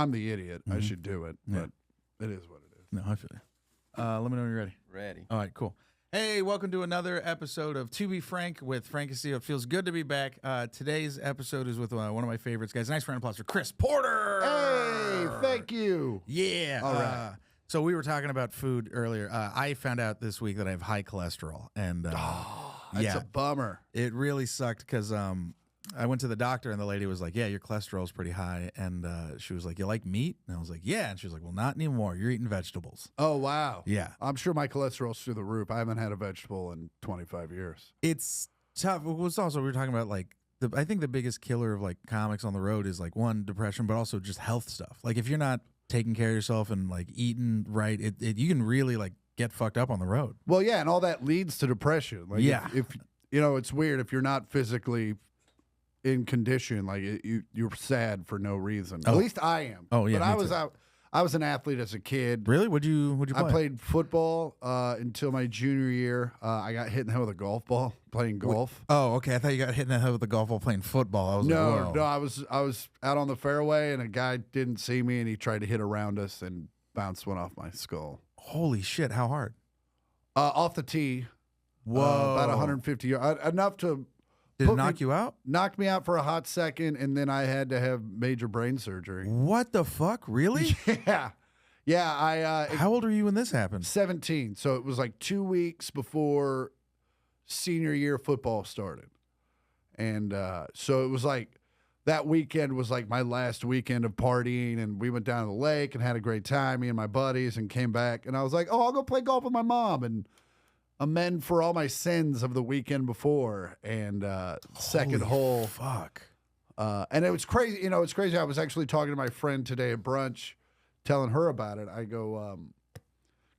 I'm the idiot. I should do it, but it is what it is. No, I feel you. Let me know when you're ready. Ready. All right, cool. Hey, welcome to another episode of To Be Frank with Frank Castillo. It feels good to be back. Today's episode is with one of my favorites, guys. Nice round of applause for Chris Porter. Hey, thank you. Yeah. All right. So we were talking about food earlier. I found out this week that I have high cholesterol, and That's a bummer. it really sucked because I went to the doctor and the lady was like, "Yeah, your cholesterol's pretty high," and she was like, "You like meat?" And I was like, "Yeah," and she was like, "Well, not anymore. You're eating vegetables." Oh, wow. Yeah. I'm sure my cholesterol's through the roof. I haven't had a vegetable in 25 years. It's tough. It was also we were talking about like I think the biggest killer of like comics on the road is like one, depression, but also just health stuff. Like if you're not taking care of yourself and like eating right, you can really like get fucked up on the road. Well, yeah, and all that leads to depression. Like Yeah. if you know, it's weird if you're not physically in condition, like you're sad for no reason. Oh. At least I am. Oh, yeah, But me I was too. out. I was an athlete as a kid. Really? What'd you play? I played football until my junior year. I got hit in the head with a golf ball playing golf. Oh, okay. I thought you got hit in the head with a golf ball playing football. I was like, whoa. No, I was out on the fairway and a guy didn't see me and he tried to hit around us and bounced one off my skull. Holy shit! How hard? Off the tee. Whoa. About 150 yards. Enough to Did it put knock you out? knocked me out for a hot second, and then I had to have major brain surgery. What the fuck? Really? Yeah. I How old are you when this happened? 17. So it was like 2 weeks before senior year football started. And so it was like that weekend was like my last weekend of partying. And we went down to the lake and had a great time, me and my buddies, and came back. And I was like, oh, I'll go play golf with my mom and amend for all my sins of the weekend before. And second Holy hole. Fuck. And it was crazy. You know, it's crazy. I was actually talking to my friend today at brunch, telling her about it. I go,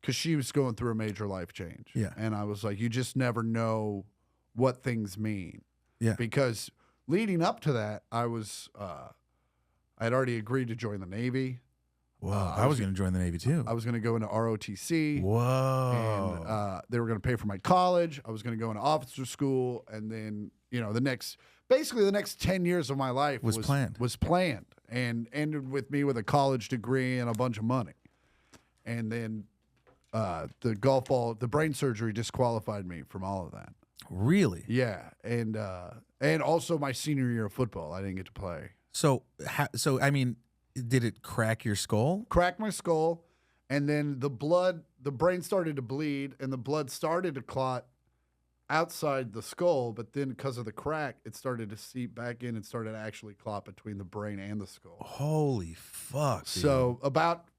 because she was going through a major life change. Yeah. And I was like, you just never know what things mean. Yeah. Because leading up to that, I had already agreed to join the Navy. Whoa. I was going to join the Navy too. I was going to go into ROTC. Whoa. And they were going to pay for my college. I was going to go into officer school. And then, you know, the next 10 years of my life Was planned. And ended with me with a college degree and a bunch of money. And then the brain surgery disqualified me from all of that. Really? Yeah. And also my senior year of football, I didn't get to play. So I mean, did it crack your skull? Cracked my skull, and then the brain started to bleed, and the blood started to clot outside the skull, but then because of the crack, it started to seep back in and started to actually clot between the brain and the skull. Holy fuck. Dude. So about,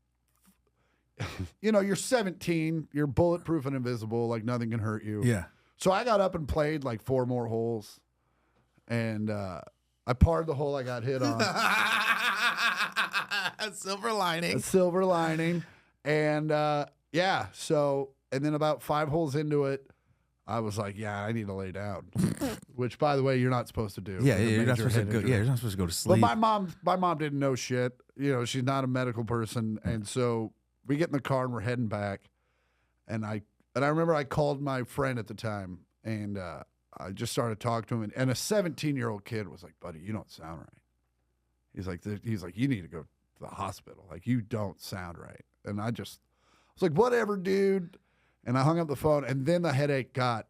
you're 17, you're bulletproof and invisible, like nothing can hurt you. Yeah. So I got up and played like 4 more holes, and I parred the hole I got hit on. Silver lining. A silver lining. And and then about 5 holes into it, I was like, yeah, I need to lay down. Which, by the way, you're not supposed to do. Yeah, with a you're not major supposed to head go. injury. Yeah, you're not supposed to go to But sleep. my mom didn't know shit. You know, she's not a medical person, and so we get in the car and we're heading back. And I remember I called my friend at the time, and I just started talking to him, and a 17-year-old kid was like, "Buddy, you don't sound right." He's like, "You need to go to the hospital. Like, you don't sound right." And I was like, "Whatever, dude." And I hung up the phone, and then the headache got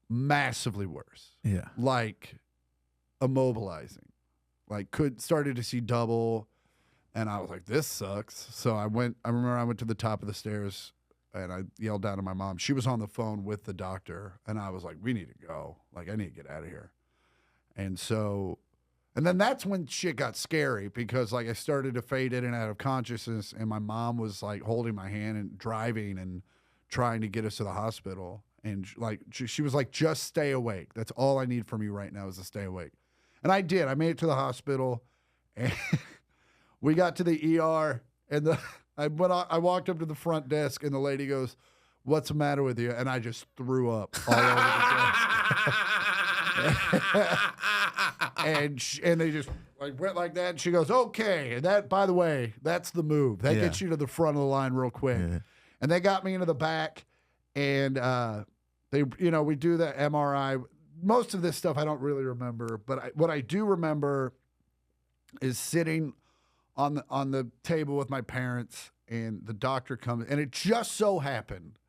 massively worse. Yeah. Like immobilizing. Like started to see double, and I was like, this sucks. So I remember I went to the top of the stairs and I yelled down to my mom. She was on the phone with the doctor, and I was like, we need to go. Like, I need to get out of here. And then that's when shit got scary, because like I started to fade in and out of consciousness, and my mom was like holding my hand and driving and trying to get us to the hospital. And like she was like, just stay awake. That's all I need from you right now is to stay awake. And I did. I made it to the hospital, and we got to the ER, and I walked up to the front desk, and the lady goes, "What's the matter with you?" And I just threw up all over the desk. and they just like went like that. And she goes, "Okay." And that, by the way, that's the move. That gets you to the front of the line real quick. Yeah. And they got me into the back, and we do the MRI. Most of this stuff I don't really remember, but what I do remember is sitting on the table with my parents, and the doctor comes, and it just so happened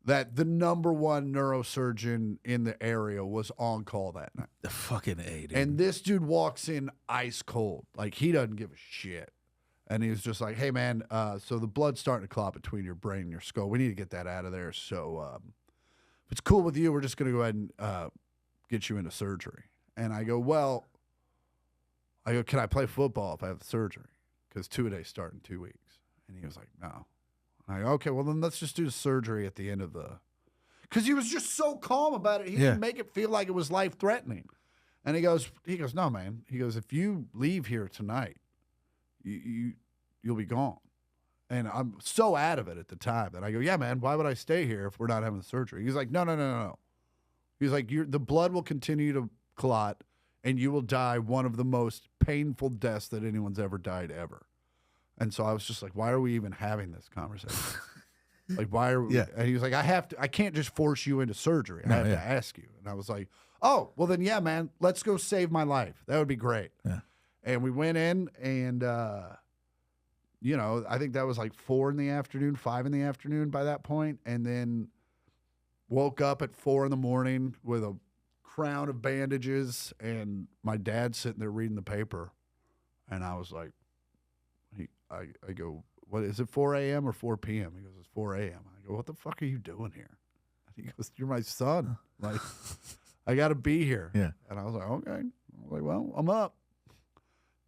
that the #1 neurosurgeon in the area was on call that night. The fucking A, dude. And this dude walks in ice cold. Like, he doesn't give a shit. And he was just like, hey, man, so the blood's starting to clot between your brain and your skull. We need to get that out of there. So if it's cool with you, we're just going to go ahead and get you into surgery. And I go, can I play football if I have the surgery? Because two-a-days start in 2 weeks. And he was like, no. I go, okay, well, then let's just do the surgery at the end of the... Because he was just so calm about it. He didn't make it feel like it was life-threatening. And he goes, no, man. He goes, if you leave here tonight, you'll be gone. And I'm so out of it at the time that I go, yeah, man, why would I stay here if we're not having the surgery? He's like, no. He's like, the blood will continue to clot, and you will die one of the most painful deaths that anyone's ever died ever. And so I was just like, why are we even having this conversation? Like, why are we? Yeah. And he was like, I can't just force you into surgery. I have to ask you. And I was like, oh, well then, yeah, man, let's go save my life. That would be great. Yeah. And we went in, and, I think that was like 4 in the afternoon, 5 in the afternoon by that point. And then woke up at 4 in the morning with a crown of bandages, and my dad sitting there reading the paper. And I was like, I go, what is it, 4 a.m. or 4 p.m.? He goes, it's 4 a.m. I go, what the fuck are you doing here? And he goes, you're my son. Like, I got to be here. Yeah. And I was like, okay. I was like, well, I'm up.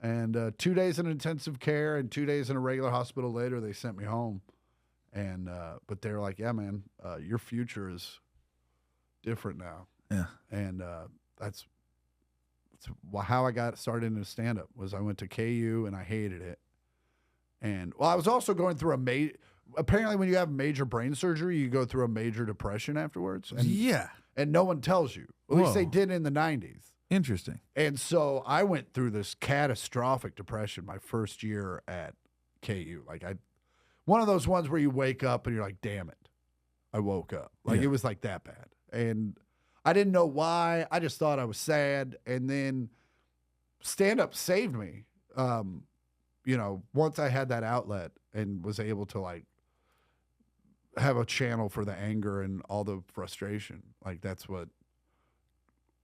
And 2 days in intensive care and 2 days in a regular hospital later, they sent me home. And but they were like, yeah, man, your future is different now. Yeah. And that's how I got started into stand-up. Was I went to KU and I hated it. And I was also going through apparently when you have major brain surgery, you go through a major depression afterwards. And, and no one tells you. At least they did in the 90s. Interesting. And so I went through this catastrophic depression my first year at KU. Like, one of those ones where you wake up and you're like, damn it, I woke up. Like, it was like that bad. And I didn't know why. I just thought I was sad. And then stand-up saved me. Once I had that outlet and was able to, like, have a channel for the anger and all the frustration, like, that's what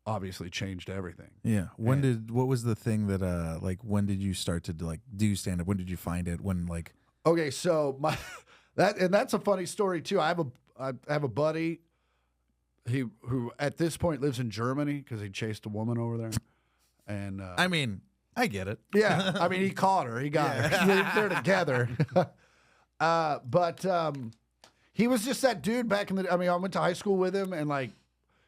obviously changed everything. Yeah. What was the thing that, when did you start to, like, do stand-up? When did you find it? When, like... Okay, so that's a funny story, too. I have a buddy who at this point lives in Germany because he chased a woman over there. And I mean... I get it. Yeah. I mean, he caught her. He got her. They're together. But he was just that dude back in the... I mean, I went to high school with him, and, like,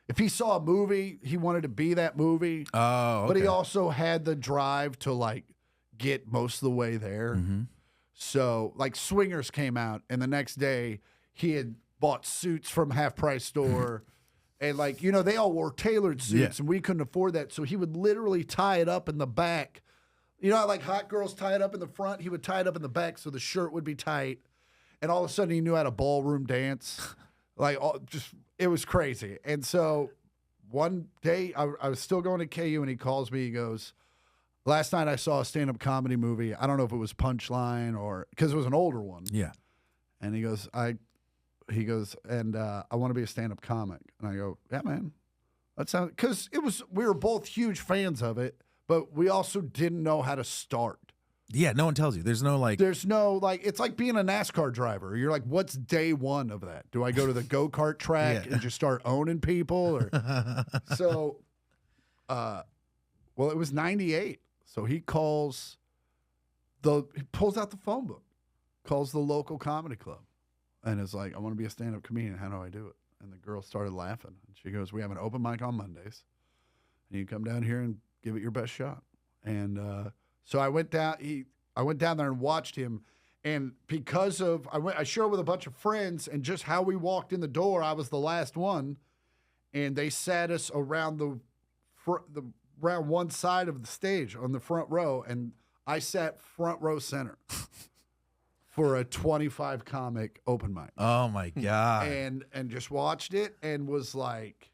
if he saw a movie, he wanted to be that movie. Oh, okay. But he also had the drive to, like, get most of the way there. Mm-hmm. So, like, Swingers came out, and the next day he had bought suits from Half Price Store. And, like, they all wore tailored suits, and we couldn't afford that. So he would literally tie it up in the back. You know how, like, hot girls tie it up in the front? He would tie it up in the back so the shirt would be tight. And all of a sudden he knew how to ballroom dance. Like, it was crazy. And so one day I was still going to KU, and he calls me. He goes, last night I saw a stand-up comedy movie. I don't know if it was Punchline or – because it was an older one. Yeah. And he goes, I want to be a stand-up comic. And I go, yeah, man. That sounds, because we were both huge fans of it, but we also didn't know how to start. Yeah, no one tells you. There's no, it's like being a NASCAR driver. You're like, what's day one of that? Do I go to the go-kart track and just start owning people? Or so, it was 98. So he pulls out the phone book, calls the local comedy club. And is like, I want to be a stand-up comedian. How do I do it? And the girl started laughing. And she goes, we have an open mic on Mondays. And you come down here and give it your best shot. And so I went down there and watched him. And because of, I showed with a bunch of friends, and just how we walked in the door, I was the last one. And they sat us around around one side of the stage on the front row. And I sat front row center. For a 25 comic open mic. Oh my God. And just watched it and was like,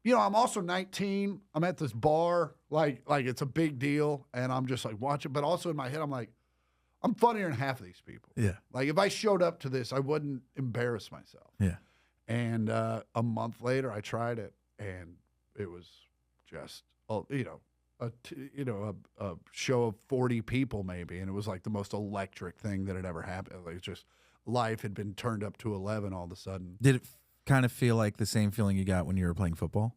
I'm also 19. I'm at this bar. like it's a big deal, and I'm just like watching. But also in my head, I'm like, I'm funnier than half of these people. Yeah. Like if I showed up to this, I wouldn't embarrass myself. Yeah. And a month later, I tried it, and it was just, a show of 40 people maybe, and it was like the most electric thing that had ever happened. Like just life had been turned up to 11 all of a sudden. Did it kind of feel like the same feeling you got when you were playing football?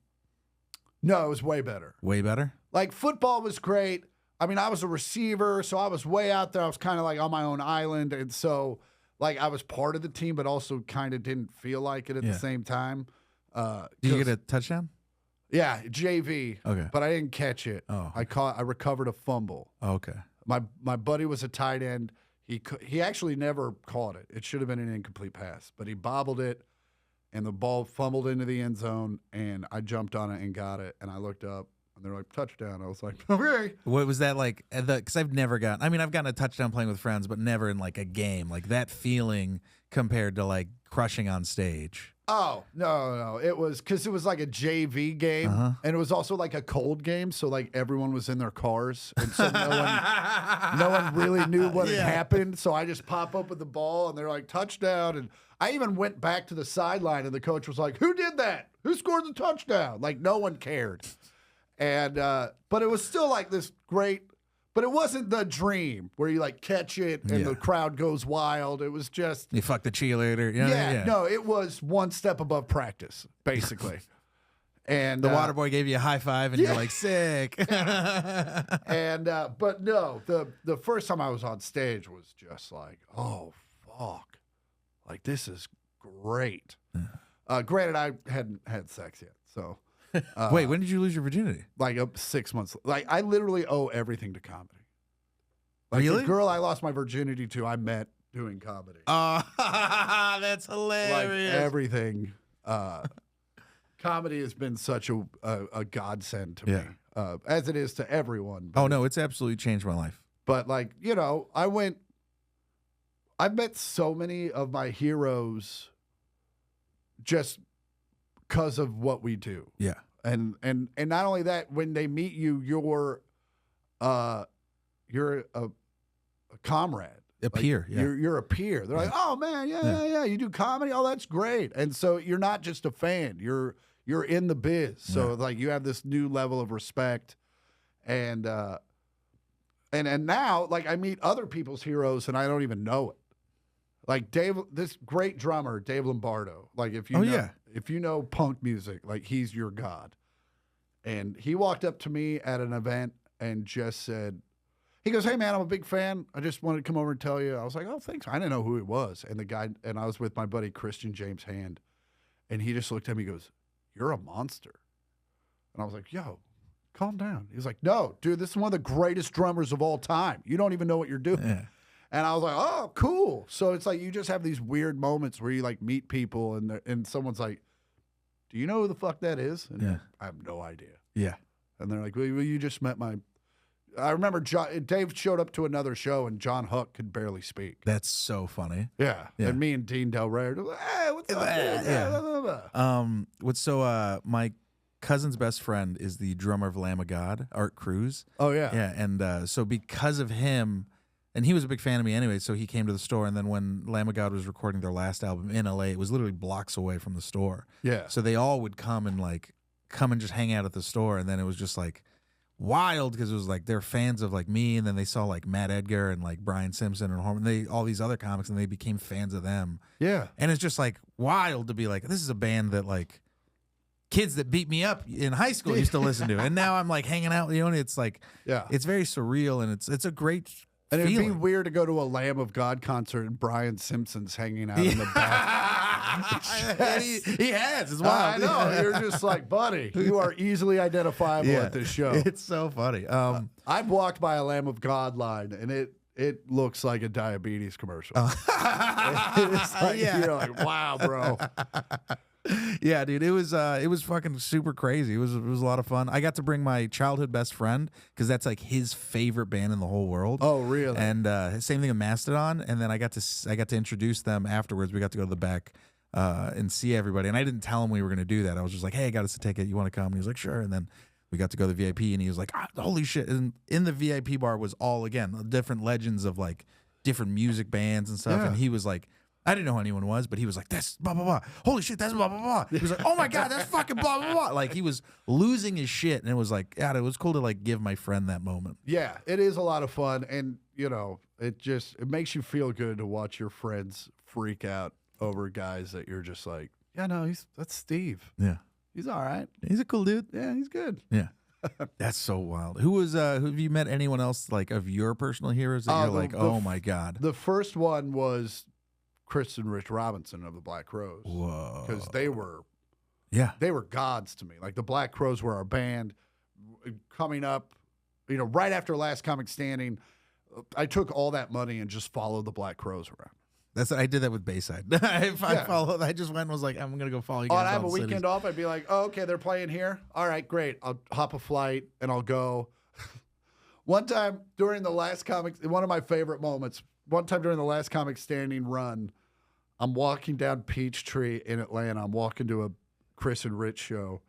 No, it was way better. Way better? Like football was great. I mean, I was a receiver, so I was way out there. I was kind of like on my own island, and so like I was part of the team, but also kind of didn't feel like it at the same time. Did you get a touchdown? Yeah, JV. Okay. But I didn't catch it. Oh. I recovered a fumble. Okay. My buddy was a tight end. He actually never caught it. It should have been an incomplete pass, but he bobbled it, and the ball fumbled into the end zone, and I jumped on it and got it, and I looked up, and they're like, touchdown. I was like, okay. What was that like? Because I've gotten a touchdown playing with friends, but never in like a game. Like that feeling compared to like crushing on stage. Oh, no. It was because it was like a JV game, and it was also like a cold game, so like everyone was in their cars, and so no one really knew what had happened. So I just pop up with the ball, and they're like, touchdown. And I even went back to the sideline, and the coach was like, who did that? Who scored the touchdown? Like no one cared. And but it was still like this great, but it wasn't the dream where you like catch it and the crowd goes wild. It was just you fuck the cheerleader. You know? No, it was one step above practice, basically. And the water boy gave you a high five, and you're like sick. And but no, the first time I was on stage was just like, oh fuck, like this is great. Granted, I hadn't had sex yet, so. Wait, when did you lose your virginity? Like 6 months. Like I literally owe everything to comedy. Like really? The girl I lost my virginity to, I met doing comedy. That's hilarious. Like everything. Comedy has been such a godsend to me, as it is to everyone. Oh no, it's absolutely changed my life. But like I've met so many of my heroes just because of what we do. Yeah. And not only that, when they meet you, you're a comrade. A peer. Yeah. You're a peer. They're like, oh man, yeah. You do comedy? Oh, that's great. And so you're not just a fan. You're in the biz. So like you have this new level of respect. And now like I meet other people's heroes and I don't even know it. Like this great drummer, Dave Lombardo. Like if you know punk music, like he's your god. And he walked up to me at an event and just said, he goes, hey man, I'm a big fan. I just wanted to come over and tell you. I was like, oh, thanks. I didn't know who he was. And the guy, and I was with my buddy Christian James Hand. And he just looked at me and goes, you're a monster. And I was like, yo, calm down. He was like, no, dude, this is one of the greatest drummers of all time. You don't even know what you're doing. Yeah. And I was like, oh, cool. So it's like you just have these weird moments where you like meet people and someone's like, do you know who the fuck that is? And I have no idea. Yeah. And they're like, well, you just met my... I remember Dave showed up to another show and John Hook could barely speak. That's so funny. Yeah. And me and Dean Del Rey were like, hey, what's up? My cousin's best friend is the drummer of Lamb of God, Art Cruz. Oh, yeah. Yeah. And so because of him... And he was a big fan of me anyway, so he came to the store. And then when Lamb of God was recording their last album in LA, it was literally blocks away from the store. Yeah. So they all would come and just hang out at the store. And then it was just like wild because it was like they're fans of like me. And then they saw like Matt Edgar and like Brian Simpson and all these other comics, and they became fans of them. Yeah. And it's just like wild to be like, this is a band that like kids that beat me up in high school used to listen to. And now I'm like hanging out with you. And it's like, it's very surreal and it's a great. And it'd be weird to go to a Lamb of God concert and Brian Simpson's hanging out in the back. he has. It's wild. I know. You're just like, buddy, you are easily identifiable at this show. It's so funny. I've walked by a Lamb of God line, and it looks like a diabetes commercial. It's like, you're like, wow, bro. Yeah, dude, it was fucking super crazy. It was a lot of fun. I got to bring my childhood best friend because that's like his favorite band in the whole world. Oh, really? And same thing with Mastodon. And then I got to introduce them afterwards. We got to go to the back and see everybody. And I didn't tell him we were going to do that. I was just like, hey, I got us a ticket. You want to come? And he was like, sure. And then we got to go to the VIP, and he was like, holy shit. And in the VIP bar was all, again, different legends of like different music bands and stuff. Yeah. And he was like, I didn't know who anyone was, but he was like, that's blah, blah, blah. Holy shit, that's blah, blah, blah. He was like, oh my God, that's fucking blah, blah, blah. Like, he was losing his shit. And it was like, God, it was cool to like give my friend that moment. Yeah, it is a lot of fun. And, you know, it makes you feel good to watch your friends freak out over guys that you're just like, yeah, no, that's Steve. Yeah. He's all right. He's a cool dude. Yeah, he's good. Yeah. That's so wild. Who have you met anyone else like of your personal heroes that you're like, oh my God? The first one was Chris and Rich Robinson of the Black Crowes. Whoa. Because they were gods to me. Like the Black Crowes were our band coming up, you know, right after Last Comic Standing. I took all that money and just followed the Black Crowes around. I did that with Bayside. I followed. I just went and was like, I'm gonna go follow you guys. Oh, and I have a weekend off. I'd be like, oh, okay, they're playing here. All right, great. I'll hop a flight and I'll go. One time during the Last Comic, one of my favorite moments. One time during the Last Comic Standing run, I'm walking down Peachtree in Atlanta. I'm walking to a Chris and Rich show,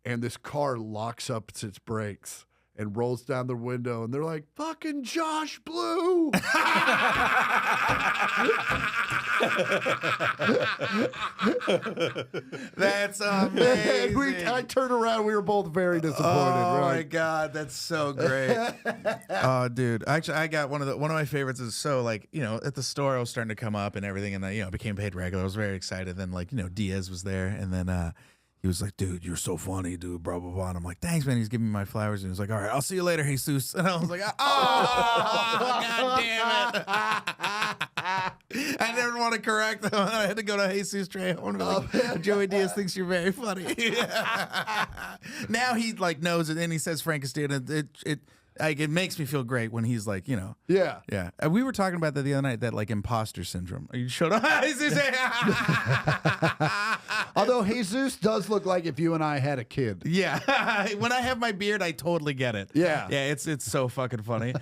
and this car locks up its brakes and rolls down the window, and they're like, fucking Josh Blue. That's amazing. I turned around. We were both very disappointed. Oh right? my God, that's so great. Oh, dude. Actually, I got one of my favorites is so like, you know, at the store I was starting to come up and everything, and I, you know, became paid regular. I was very excited. Then like, you know, Diaz was there, and then he was like, dude, you're so funny, dude, blah, blah, blah. And I'm like, thanks, man. He's giving me my flowers. And he was like, all right, I'll see you later, Jesus. And I was like, oh, God damn it. I didn't want to correct him. I had to go to Jesus Trejo and be like, Joey Diaz thinks you're very funny. Now he like knows it, and he says Frankenstein. It makes me feel great when he's like, you know. Yeah. Yeah. We were talking about that the other night, that like imposter syndrome. You showed up. Although Jesus does look like if you and I had a kid. Yeah. When I have my beard, I totally get it. Yeah. Yeah, it's so fucking funny.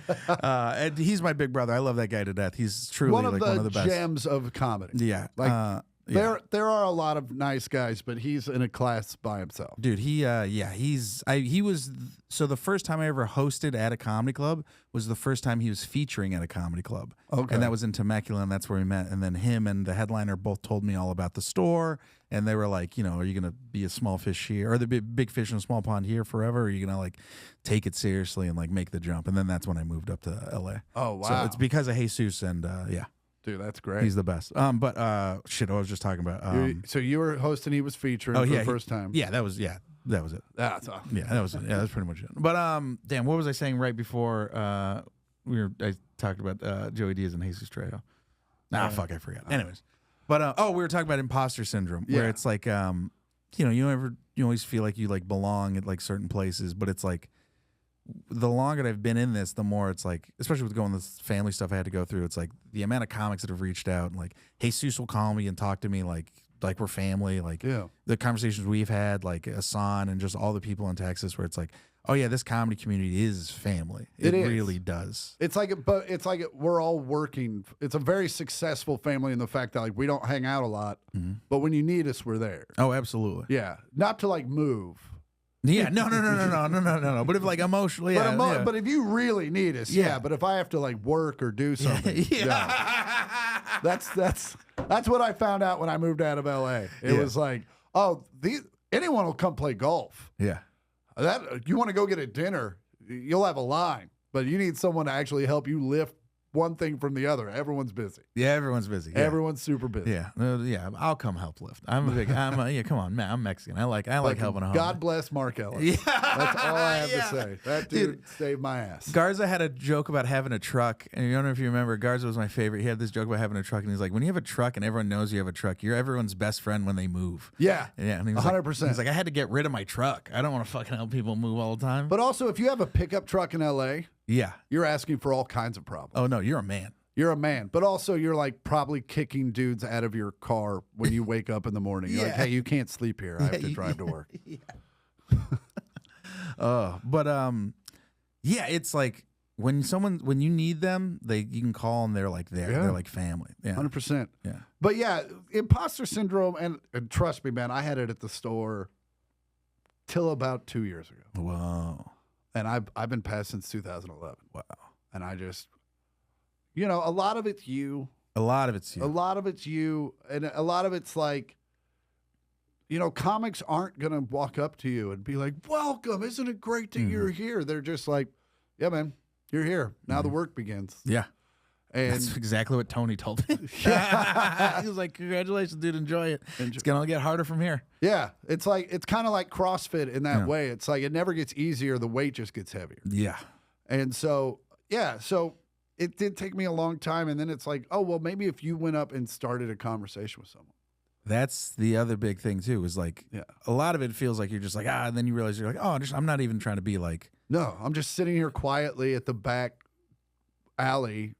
And he's my big brother. I love that guy to death. He's truly one of the best. gems of comedy. Yeah. Like yeah. there are a lot of nice guys, but he's in a class by himself. Dude, he was so the first time I ever hosted at a comedy club was the first time he was featuring at a comedy club. Okay. And that was in Temecula, and that's where we met. And then him and the headliner both told me all about the store, and they were like, you know, are you gonna be a small fish here, or the big fish in a small pond here forever, or are you gonna like take it seriously and like make the jump? And then that's when I moved up to LA. Oh wow. So it's because of Jesus, and yeah. Dude, that's great. He's the best. But shit, I was just talking about. So you were hosting, he was featuring for the first time. Yeah, that was it. That's awesome. Yeah, that was pretty much it. But damn, what was I saying right before I talked about Joey Diaz and Jesus Trejo? Fuck, I forgot. Anyways, but we were talking about imposter syndrome, where it's like you know, you always feel like you like belong at like certain places, but it's like the longer I've been in this, the more it's like, especially with going this family stuff I had to go through, it's like the amount of comics that have reached out and like, Jesus will call me and talk to me like we're family, like the conversations we've had, like Hassan and just all the people in Texas, where it's like, oh yeah, this comedy community is family. It really does. It's like, we're all working. It's a very successful family in the fact that like we don't hang out a lot, but when you need us, we're there. Oh, absolutely. Yeah, not to like move. Yeah, no. But if like emotionally, but if you really need us, But if I have to like work or do something, that's what I found out when I moved out of LA. It was like, oh, anyone will come play golf. Yeah, that you want to go get a dinner, you'll have a line, but you need someone to actually help you lift one thing from the other. Everyone's busy. Yeah, everyone's busy. Yeah. Everyone's super busy. Yeah. I'll come help lift. Come on, man. I'm Mexican. I like helping a homie. God bless Mark Ellis. Yeah, that's all I have to say. That dude saved my ass. Garza had a joke about having a truck, and I don't know if you remember. Garza was my favorite. He had this joke about having a truck, and he's like, when you have a truck and everyone knows you have a truck, you're everyone's best friend when they move. Yeah, and he was 100%. He's like, I had to get rid of my truck. I don't want to fucking help people move all the time. But also, if you have a pickup truck in LA, you're asking for all kinds of problems. Oh no, you're a man. You're a man, but also you're like probably kicking dudes out of your car when you wake up in the morning. You're like, hey, you can't sleep here. I have to drive to work. It's like when you need them, you can call and they're like there. They're like family. Yeah, 100%. Yeah, but yeah, imposter syndrome, and trust me, man, I had it at the store till about 2 years ago. Whoa. And I've been passed since 2011. Wow. And I just, you know, a lot of it's you. A lot of it's you. A lot of it's you. And a lot of it's like, you know, comics aren't going to walk up to you and be like, welcome. Isn't it great that you're here? They're just like, yeah, man, you're here. Now the work begins. Yeah. And that's exactly what Tony told me. He was like, congratulations, dude. Enjoy it. It's going to get harder from here. Yeah. It's like, it's kind of like CrossFit in that way. It's like, it never gets easier. The weight just gets heavier. Yeah. And so, yeah. So it did take me a long time. And then it's like, oh, well, maybe if you went up and started a conversation with someone. That's the other big thing too, is like, a lot of it feels like you're just like, and then you realize you're like, oh, I'm not even trying to be like. No, I'm just sitting here quietly at the back alley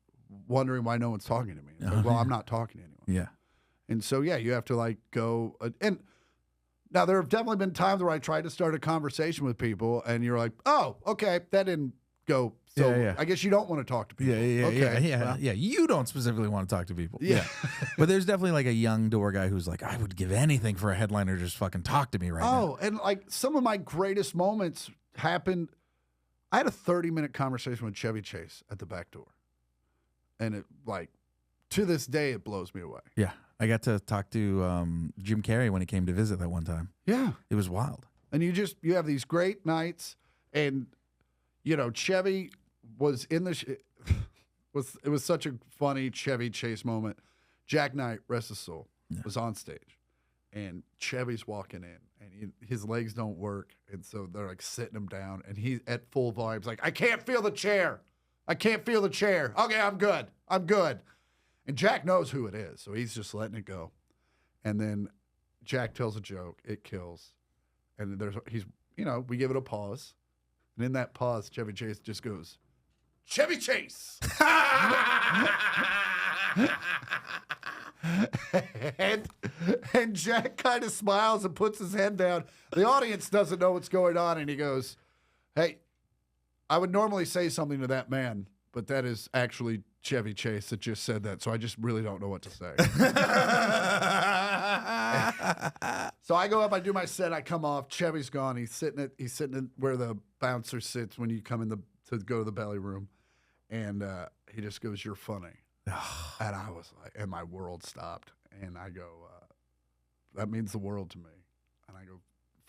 wondering why no one's talking to me. It's like, well, I'm not talking to anyone. Yeah. And so, yeah, you have to like go. And now there have definitely been times where I tried to start a conversation with people and you're like, oh, okay, that didn't go. So I guess you don't want to talk to people. Yeah. You don't specifically want to talk to people. Yeah. But there's definitely like a young door guy who's like, I would give anything for a headliner to just fucking talk to me right now. Oh, and like some of my greatest moments happened. I had a 30-minute conversation with Chevy Chase at the back door. And it, like, to this day, it blows me away. Yeah. I got to talk to Jim Carrey when he came to visit that one time. Yeah. It was wild. And you have these great nights. And, you know, Chevy was in the, it was such a funny Chevy Chase moment. Jack Knight, rest his soul, was on stage. And Chevy's walking in. And his legs don't work. And so they're like sitting him down. And he's at full volume. He's like, I can't feel the chair. I can't feel the chair. Okay, I'm good. I'm good. And Jack knows who it is, so he's just letting it go. And then Jack tells a joke. It kills. And we give it a pause. And in that pause, Chevy Chase just goes, Chevy Chase. and Jack kind of smiles and puts his head down. The audience doesn't know what's going on, and he goes, hey, I would normally say something to that man, but that is actually Chevy Chase that just said that, so I just really don't know what to say. So I go up, I do my set, I come off. Chevy's gone. He's sitting where the bouncer sits when you come in to go to the belly room, and he just goes, "You're funny," and I was like, and my world stopped, and I go, "That means the world to me," and I go,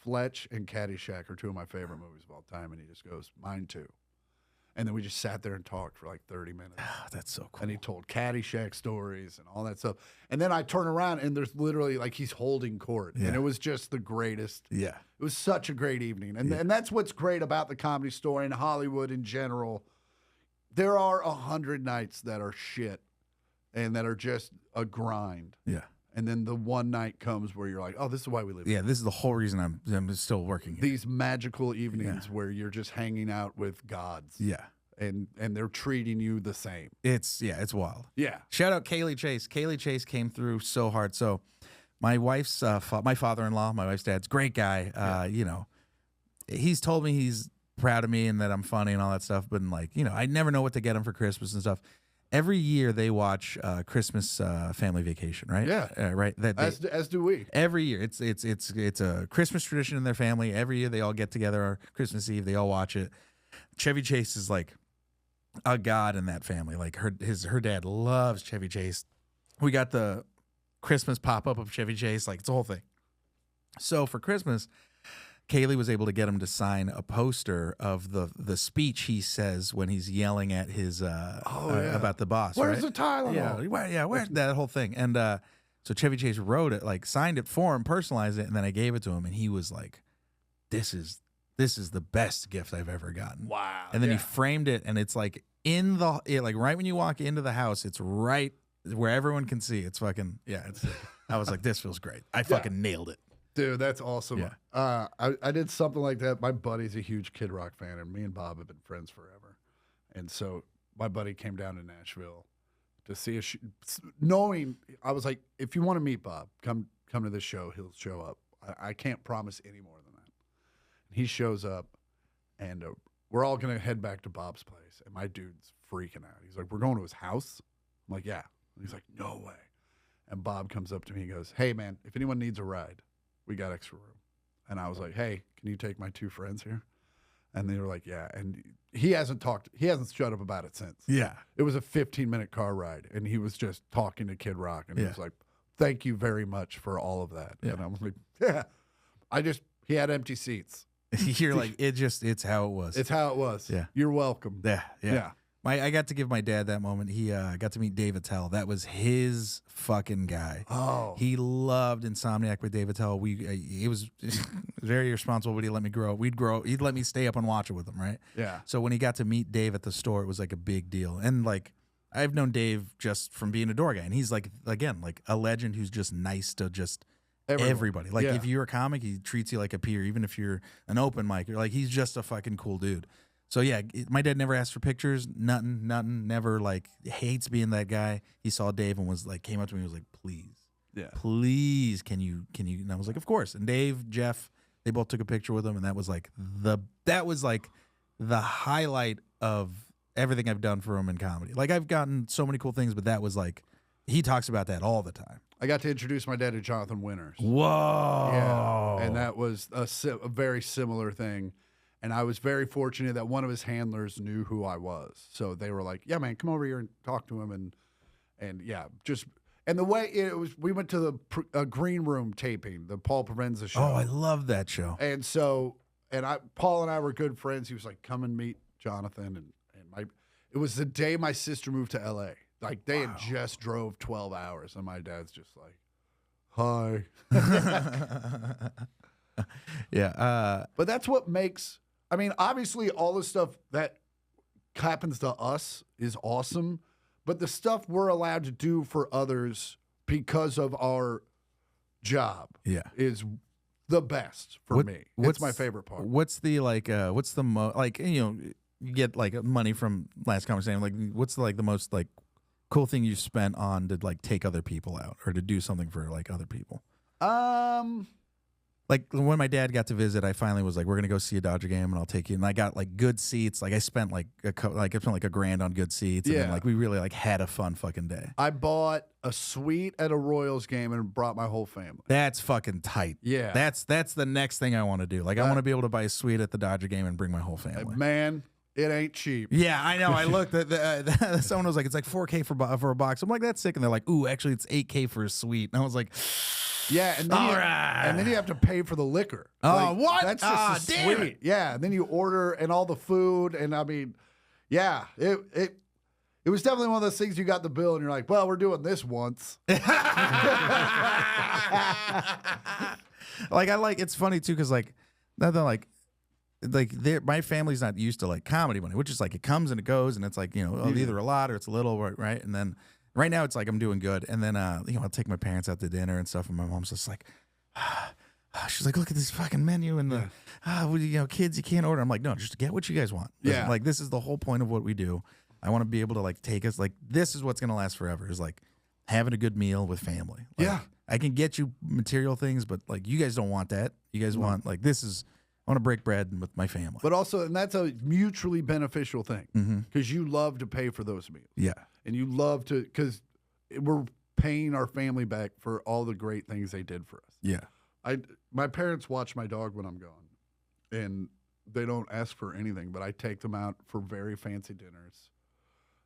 Fletch and Caddyshack are two of my favorite movies of all time. And he just goes, mine too. And then we just sat there and talked for like 30 minutes. Oh, that's so cool. And he told Caddyshack stories and all that stuff. And then I turn around and there's literally like he's holding court. Yeah. And it was just the greatest. Yeah. It was such a great evening. And, and that's what's great about the Comedy Store and Hollywood in general. There are 100 nights that are shit and that are just a grind. Yeah. And then the one night comes where you're like, oh, this is why we live. Yeah, this is the whole reason I'm still working here. These magical evenings where you're just hanging out with gods. Yeah. And they're treating you the same. It's wild. Yeah. Shout out Kaylee Chase. Kaylee Chase came through so hard. So my wife's my father-in-law, my wife's dad's great guy. You know, he's told me he's proud of me and that I'm funny and all that stuff. But like, you know, I never know what to get him for Christmas and stuff. Every year they watch Christmas Family Vacation, right? Yeah, right. As do we. Every year, it's a Christmas tradition in their family. Every year they all get together on Christmas Eve. They all watch it. Chevy Chase is like a god in that family. Like her dad loves Chevy Chase. We got the Christmas pop up of Chevy Chase. Like it's a whole thing. So for Christmas, Kaylee was able to get him to sign a poster of the speech he says when he's yelling at his about the boss. Where's right? the Tylenol? Where's that whole thing? And so Chevy Chase wrote it, like signed it for him, personalized it, and then I gave it to him, and he was like, "This is the best gift I've ever gotten." Wow! And then he framed it, and it's like like right when you walk into the house, it's right where everyone can see. It's fucking It's. I was like, this feels great. I fucking nailed it. Dude, that's awesome. Yeah. I did something like that. My buddy's a huge Kid Rock fan, and me and Bob have been friends forever. And so my buddy came down to Nashville to see us, knowing I was like, if you want to meet Bob, come to this show. He'll show up. I can't promise any more than that. And he shows up, and we're all gonna head back to Bob's place. And my dude's freaking out. He's like, "We're going to his house." I'm like, "Yeah." And he's like, "No way." And Bob comes up to me and goes, "Hey man, if anyone needs a ride, we got extra room." And I was like, hey, can you take my 2 friends here? And they were like, yeah. And he hasn't shut up about it since. Yeah. It was a 15-minute car ride, and he was just talking to Kid Rock, and he Yeah. was like, thank you very much for all of that. Yeah. And I was like, yeah. He had empty seats. You're like, it's how it was. It's how it was. Yeah. You're welcome. Yeah. Yeah. I got to give my dad that moment. He got to meet Dave Attell. That was his fucking guy. Oh. He loved Insomniac with Dave Attell. He was very irresponsible, but he let me grow. He'd let me stay up and watch it with him, right? Yeah. So when he got to meet Dave at the store, it was like a big deal. And like I've known Dave just from being a door guy, and he's like, again, like a legend who's just nice to just everybody. Like if you're a comic, he treats you like a peer, even if you're an open mic. Like he's just a fucking cool dude. So yeah, my dad never asked for pictures, nothing, never like hates being that guy. He saw Dave and was like, came up to me and was like, please, can you? And I was like, of course. And Dave, Jeff, they both took a picture with him, and that was like the highlight of everything I've done for him in comedy. Like I've gotten so many cool things, but that was like, he talks about that all the time. I got to introduce my dad to Jonathan Winters. Whoa. Yeah. And that was a very similar thing. And I was very fortunate that one of his handlers knew who I was. So they were like, yeah, man, come over here and talk to him. And yeah, and the way it was, we went to the green room taping, the Paul Provenza show. Oh, I love that show. And so, Paul and I were good friends. He was like, come and meet Jonathan. It was the day my sister moved to LA. Like they had just drove 12 hours. And my dad's just like, hi. Yeah. But that's what makes, I mean, obviously all the stuff that happens to us is awesome, but the stuff we're allowed to do for others because of our job is the best for me. It's my favorite part. What's the you get like money from last conversation. Like what's like the most like cool thing you spent on to like take other people out or to do something for like other people? Like when my dad got to visit, I finally was like, "We're gonna go see a Dodger game, and I'll take you." And I got like good seats. Like I spent like $1,000 on good seats. And then, like we really like had a fun fucking day. I bought a suite at a Royals game and brought my whole family. That's fucking tight. Yeah, that's the next thing I want to do. Like I want to be able to buy a suite at the Dodger game and bring my whole family. Man, it ain't cheap. Yeah, I know. I looked at someone was like, "It's like $4K for a box." I'm like, "That's sick." And they're like, "Ooh, actually, it's $8K for a suite." And I was like. Yeah, and then you have to pay for the liquor. Oh, what? That's just damn sweet. Yeah, and then you order and all the food, and I mean, yeah, it was definitely one of those things you got the bill and you're like, well, we're doing this once. Like it's funny too because like nothing like my family's not used to like comedy money, which is like it comes and it goes, and it's like either a lot or it's a little, right? And then. Right now, it's like I'm doing good, and then I'll take my parents out to dinner and stuff, and my mom's just like, she's like, look at this fucking menu and the kids you can't order. I'm like, no, just get what you guys want. Listen, like this is the whole point of what we do. I want to be able to like take us like this is what's gonna last forever is like having a good meal with family. Like, I can get you material things, but like you guys don't want that. You guys want like this is. I want to break bread with my family. But also, and that's a mutually beneficial thing because you love to pay for those meals. Yeah. And you love to, because we're paying our family back for all the great things they did for us. Yeah. My parents watch my dog when I'm gone, and they don't ask for anything, but I take them out for very fancy dinners.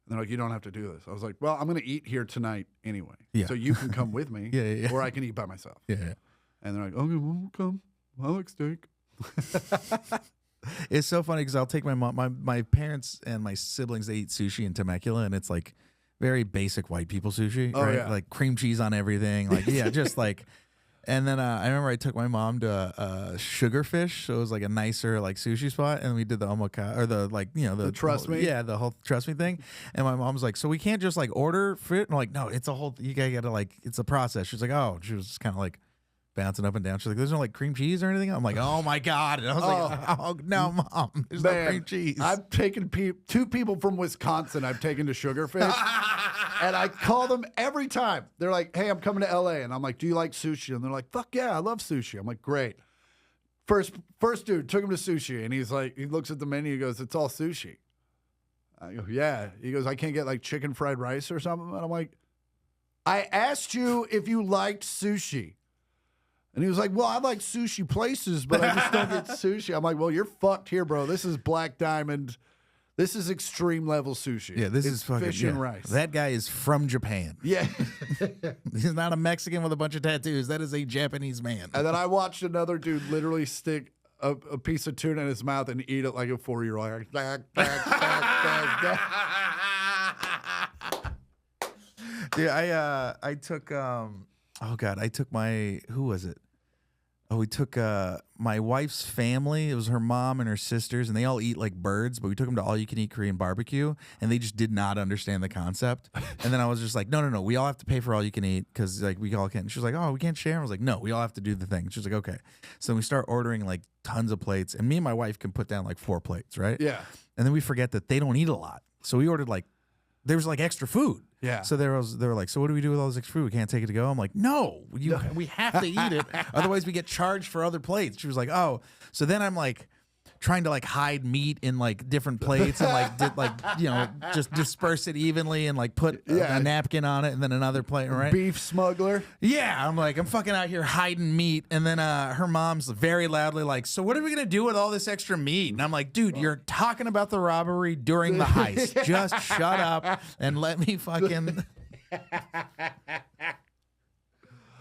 And they're like, you don't have to do this. I was like, well, I'm going to eat here tonight anyway. Yeah. So you can come with me, or I can eat by myself. Yeah. And they're like, okay, well, we'll come. I like steak. It's so funny because I'll take my mom, my parents and my siblings. They eat sushi in Temecula, and it's like very basic white people sushi, right? Like cream cheese on everything, like just like. And then I remember I took my mom to Sugarfish, so it was like a nicer like sushi spot, and we did the omakase or the like the trust me, the whole trust me thing. And my mom was like, so we can't just like order for it. And I'm like, no, it's a whole you gotta like it's a process. She's like, oh, she was kind of like. Bouncing up and down. She's like, there's no like cream cheese or anything? I'm like, oh my God. And I was like, oh no, Mom. There's no cream cheese. I've taken two people from Wisconsin I've taken to Sugarfish. And I call them every time. They're like, hey, I'm coming to LA. And I'm like, do you like sushi? And they're like, fuck yeah, I love sushi. I'm like, great. First dude took him to sushi. And he's like, he looks at the menu. He goes, it's all sushi. I go, yeah. He goes, I can't get like chicken fried rice or something. And I'm like, I asked you if you liked sushi. And he was like, well, I like sushi places, but I just don't get sushi. I'm like, well, you're fucked here, bro. This is Black Diamond. This is extreme level sushi. Yeah, this It's is fucking fish and rice. That guy is from Japan. Yeah. He's not a Mexican with a bunch of tattoos. That is a Japanese man. And then I watched another dude literally stick a piece of tuna in his mouth and eat it like a 4-year-old. Dude, I took I took my who was it? Oh, we took my wife's family. It was her mom and her sisters, and they all eat like birds. But we took them to all-you-can-eat Korean barbecue, and they just did not understand the concept. And then I was just like, no, we all have to pay for all-you-can-eat because like we all can. She was like, oh, we can't share. I was like, no, we all have to do the thing. She was like, okay. So we start ordering like tons of plates, and me and my wife can put down like 4 plates, right? Yeah. And then we forget that they don't eat a lot, so we ordered like there was like extra food. Yeah. So they were like, so what do we do with all this extra food? We can't take it to go. I'm like, no, we have to eat it. Otherwise we get charged for other plates. She was like, oh. So then I'm like trying to like hide meat in like different plates and like just disperse it evenly and like put a napkin on it and then another plate, right? Beef smuggler. Yeah, I'm fucking out here hiding meat, and then her mom's very loudly like, so what are we gonna do with all this extra meat? And I'm like, dude, you're talking about the robbery during the heist. Just shut up and let me fucking.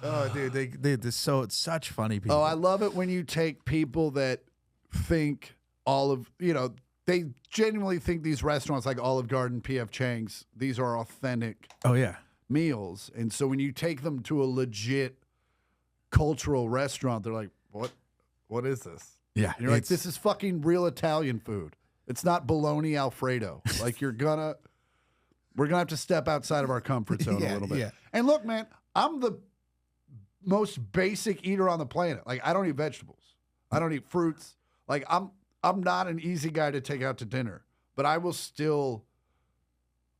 Oh, dude, it's such funny people. Oh, I love it when you take people that think they genuinely think these restaurants like Olive Garden, P.F. Chang's, these are authentic meals. And so when you take them to a legit cultural restaurant, they're like, what is this? Yeah. And you're like, this is fucking real Italian food. It's not bologna Alfredo. Like we're gonna have to step outside of our comfort zone a little bit. Yeah. And look, man, I'm the most basic eater on the planet. Like I don't eat vegetables. I don't eat fruits. Like I'm not an easy guy to take out to dinner, but I will still.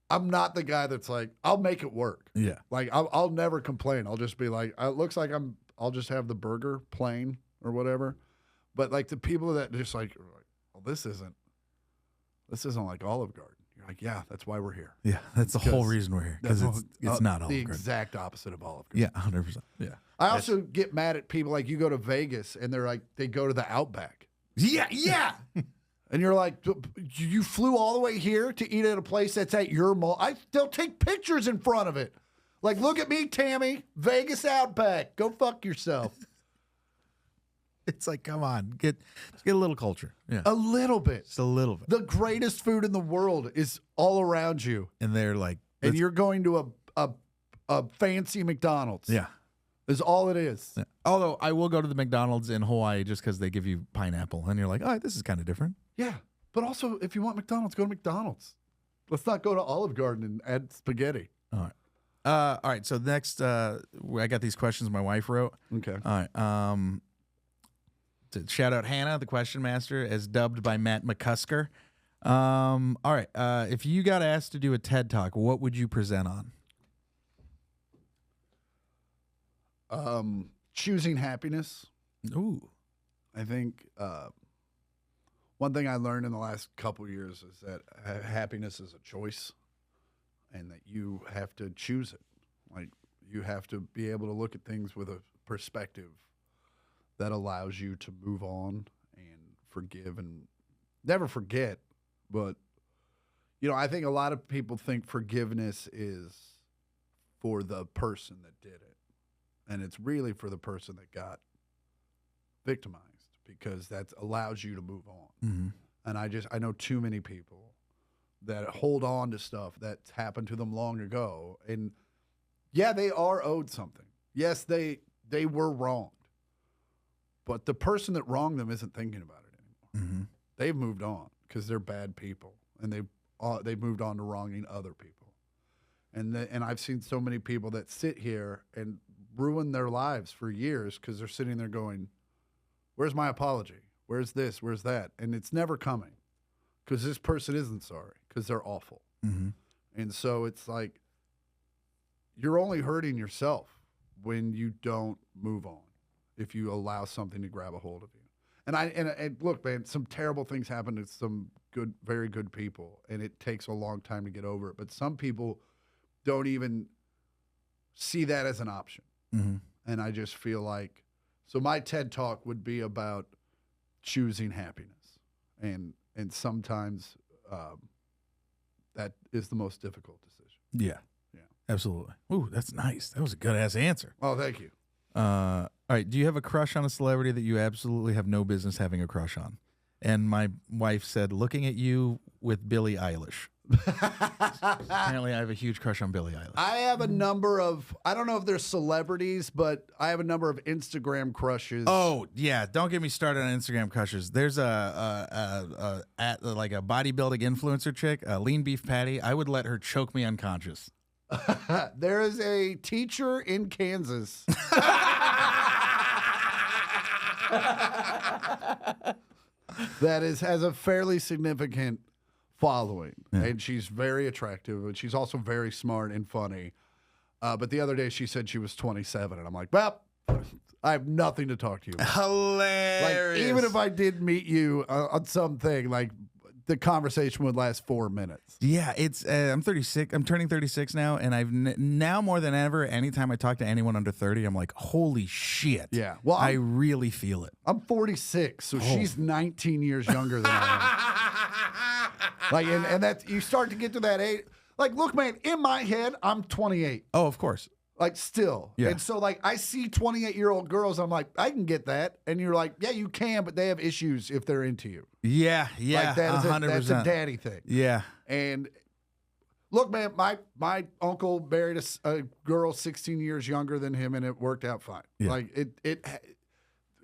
I'm not the guy that's like I'll make it work. Yeah, like I'll never complain. I'll just be like, it looks like I'll just have the burger plain or whatever. But like the people that just like, well, this isn't like Olive Garden. You're like, yeah, that's why we're here. Yeah, that's the whole reason we're here because it's not Olive the Garden. Exact opposite of Olive Garden. Yeah, 100%. Yeah. I also get mad at people like you go to Vegas and they're like they go to the Outback. Yeah. And you're like, you flew all the way here to eat at a place that's at your mall. They'll take pictures in front of it. Like, look at me, Tammy, Vegas Outback. Go fuck yourself. It's like, come on, get a little culture. Yeah, a little bit. Just a little bit. The greatest food in the world is all around you, and they're like, and you're going to a fancy McDonald's. Yeah. Is all it is. Yeah. Although I will go to the McDonald's in Hawaii just because they give you pineapple, and you're like, oh, this is kind of different. Yeah, but also if you want McDonald's, go to McDonald's. Let's not go to Olive Garden and add spaghetti. All right. So next, I got these questions my wife wrote. Okay. All right. To shout out Hannah, the question master, as dubbed by Matt McCusker. All right. If you got asked to do a TED Talk, what would you present on? Choosing happiness. Ooh. I think one thing I learned in the last couple years is that happiness is a choice and that you have to choose it. Like you have to be able to look at things with a perspective that allows you to move on and forgive and never forget. But, I think a lot of people think forgiveness is for the person that did it. And it's really for the person that got victimized because that allows you to move on. Mm-hmm. And I know too many people that hold on to stuff that's happened to them long ago. And yeah, they are owed something. Yes, they were wronged. But the person that wronged them isn't thinking about it anymore. Mm-hmm. They've moved on because they're bad people. And they've moved on to wronging other people. And I've seen so many people that sit here and ruin their lives for years because they're sitting there going, where's my apology? Where's this? Where's that? And it's never coming because this person isn't sorry because they're awful. Mm-hmm. And so it's like you're only hurting yourself when you don't move on, if you allow something to grab a hold of you. And look, man, some terrible things happen to some good, very good people, and it takes a long time to get over it. But some people don't even see that as an option. Mm-hmm. And I just feel like So my TED talk would be about choosing happiness, and sometimes that is the most difficult decision. Yeah. Yeah. Absolutely. Ooh, that's nice. That was a good ass answer. Oh, thank you. All right. Do you have a crush on a celebrity that you absolutely have no business having a crush on? And my wife said, looking at you with Billie Eilish. Apparently, I have a huge crush on Billie Eilish. I have a number of, I don't know if they're celebrities, but I have a number of Instagram crushes. Oh yeah, don't get me started on Instagram crushes. There's like a bodybuilding influencer chick, Lean Beef Patty. I would let her choke me unconscious. There is a teacher in Kansas. That has a fairly significant following, and she's very attractive, but she's also very smart and funny. But the other day she said she was 27, and I'm like, well, I have nothing to talk to you about. Hilarious. Like, even if I did meet you on something, like, the conversation would last 4 minutes. Yeah, it's I'm 36. I'm turning 36 now, and I've now more than ever, anytime I talk to anyone under 30, I'm like, holy shit. Yeah. Well, I really feel it. I'm 46, so she's 19 years younger than I am. Like, and that you start to get to that age. Like, look, man, in my head, I'm 28. Oh, of course. Like, still. Yeah. And so, like, I see 28-year-old girls. I'm like, I can get that. And you're like, yeah, you can, but they have issues if they're into you. Yeah, Like, that is 100%. that's a daddy thing. Yeah. And look, man, my uncle married a girl 16 years younger than him, and it worked out fine. Yeah. Like,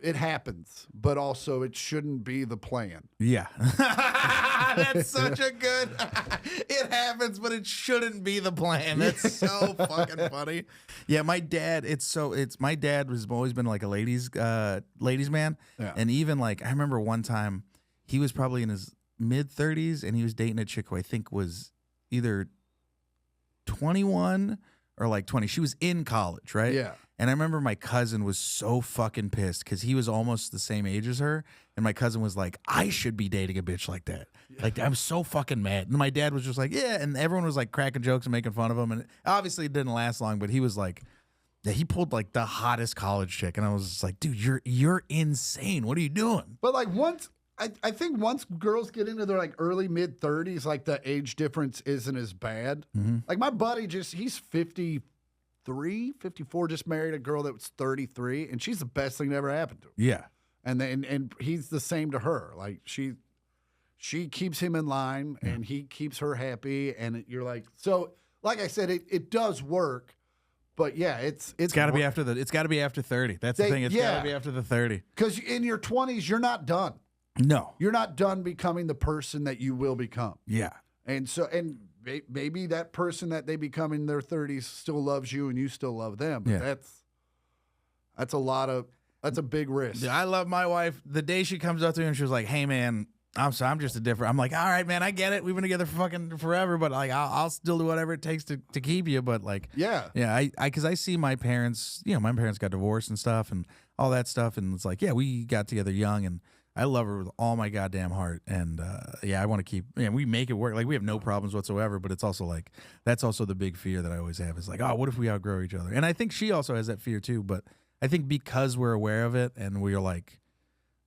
it happens, but also it shouldn't be the plan. Yeah. That's such a good. It happens, but it shouldn't be the plan. That's so fucking funny. Yeah, my dad. My dad has always been like a ladies man, Yeah. and even like I remember one time he was probably in his mid-30s and he was dating a chick who I think was either 21 or like 20. She was in college, right? Yeah. And I remember my cousin was so fucking pissed because he was almost the same age as her. And my cousin was like, I should be dating a bitch like that. Yeah. Like, I'm so fucking mad. And my dad was just like, yeah. And everyone was like cracking jokes and making fun of him. And obviously it didn't last long, but he was like, yeah, he pulled like the hottest college chick. And I was just like, dude, you're insane. What are you doing? But like I think once girls get into their like early mid 30s, like the age difference isn't as bad. Mm-hmm. Like my buddy he's 53, 54, just married a girl that was 33, and she's the best thing that ever happened to him. Yeah. And he's the same to her. Like she keeps him in line, and he keeps her happy, and you're like, so like I said, it does work. But yeah, it's got to be after 30. That's the thing. It's got to be after the 30. Because in your 20s, you're not done. No. You're not done becoming the person that you will become. Yeah. And so, and maybe that person that they become in their 30s still loves you and you still love them. But Yeah. that's a big risk. Yeah, I love my wife. The day she comes up to me and she was like, hey, man, I'm just a different. I'm like, all right, man, I get it. We've been together for fucking forever, but like, I'll still do whatever it takes to keep you. But like, Yeah. because I see my parents, my parents got divorced and stuff and all that stuff. And it's like, yeah, we got together young and I love her with all my goddamn heart. And I want to keep, we make it work. Like, we have no problems whatsoever, but it's also like, that's also the big fear that I always have is like, oh, what if we outgrow each other? And I think she also has that fear too. But I think because we're aware of it and we're like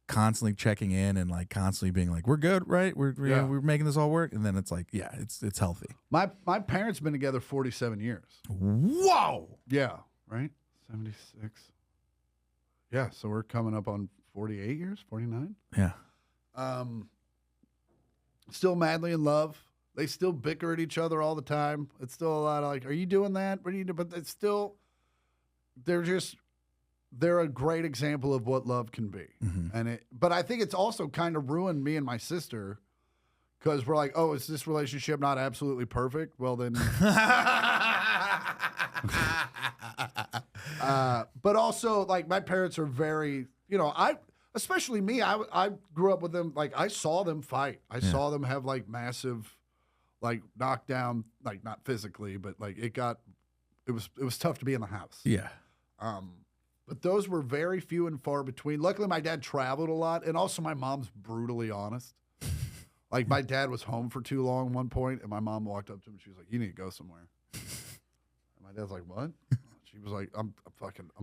constantly checking in and like constantly being like, we're good, right? We're making this all work. And then it's like, yeah, it's healthy. My parents been together 47 years. Whoa. Yeah. Right? 76. Yeah. So we're coming up on 48 years, 49. Yeah. Still madly in love. They still bicker at each other all the time. It's still a lot of like, are you doing that? What are you doing? But it's still, they're a great example of what love can be. Mm-hmm. But I think it's also kind of ruined me and my sister because we're like, oh, is this relationship not absolutely perfect? Well, then. But also, like, my parents are very, especially me, I grew up with them. Like, I saw them fight. I saw them have like massive, like, knockdown, like not physically, but like it was tough to be in the house. Yeah. But those were very few and far between. Luckily, my dad traveled a lot, and also my mom's brutally honest. Like, my dad was home for too long one point, and my mom walked up to him. She was like, "You need to go somewhere." And my dad's like, "What?" She was like, "I'm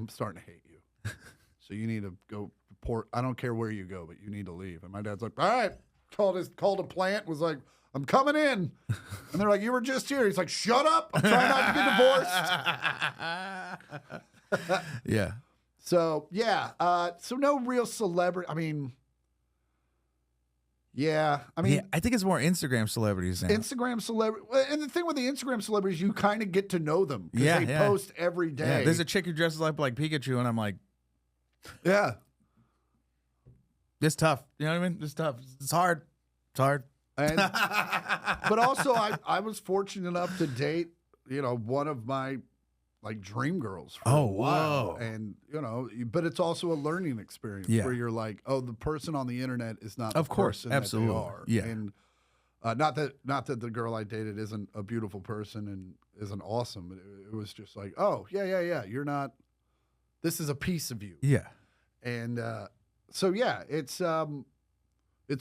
starting to hate you." so you need to go report. I don't care where you go, but you need to leave. And my dad's like, all right, called a plant, was like, I'm coming in. And they're like, you were just here. He's like, shut up. I'm trying not to get divorced. Yeah. So, yeah. So no real celebrity. I mean, yeah. I mean, Yeah, I think it's more Instagram celebrities now. Instagram celebrity. And the thing with the Instagram celebrities, you kind of get to know them because Yeah, they yeah. post every day. Yeah, there's a chick who dresses up like Pikachu, and I'm like, Yeah. it's tough. You know what I mean? It's tough. It's hard. It's hard. And, but also, I was fortunate enough to date, one of my dream girls for a while. Whoa. And, but it's also a learning experience where you're like, oh, the person on the internet is not Of the course, person absolutely. that they are. Yeah. And not that the girl I dated isn't a beautiful person and isn't awesome. But it was just like, oh, yeah. You're not, this is a piece of you. Yeah. And so, yeah, it's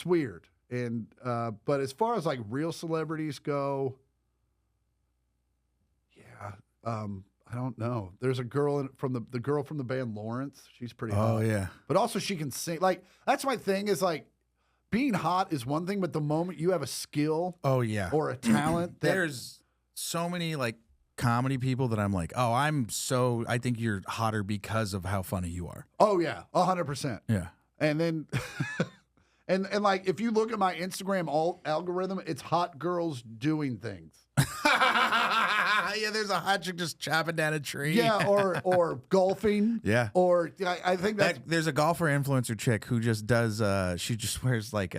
weird. And but as far as like real celebrities go, yeah, I don't know. There's a girl from the girl from the band Lawrence. She's pretty hot. Oh yeah. But also she can sing. Like that's my thing is like being hot is one thing, but the moment you have a skill Oh yeah. or a talent, There's so many like comedy people that I'm like, oh, I think you're hotter because of how funny you are. oh yeah, 100%. Yeah. And then. And like if you look at my Instagram algorithm, it's hot girls doing things. Yeah, there's a hot chick just chopping down a tree. Yeah, or golfing. Yeah. Or I think that's There's a golfer influencer chick who just does she just wears like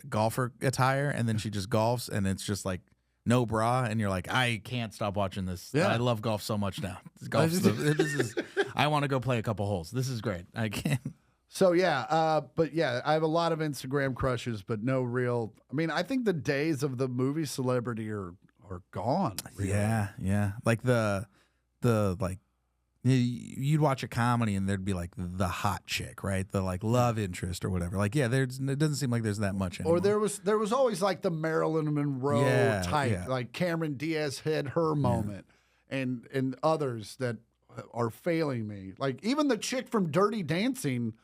golfer attire and then she just golfs and it's just like no bra and you're like, I can't stop watching this. Yeah. I love golf so much now. I want to go play a couple holes. This is great. I can't. so yeah, but yeah, I have a lot of Instagram crushes, but no real. I mean, I think the days of the movie celebrity are gone. Really. Yeah. Like the like you'd watch a comedy and there'd be like the hot chick, right? The like love interest or whatever. Like it doesn't seem like there's that much anymore. Or there was always like the Marilyn Monroe type, yeah. like Cameron Diaz had her moment, and others that are failing me. Like even the chick from Dirty Dancing.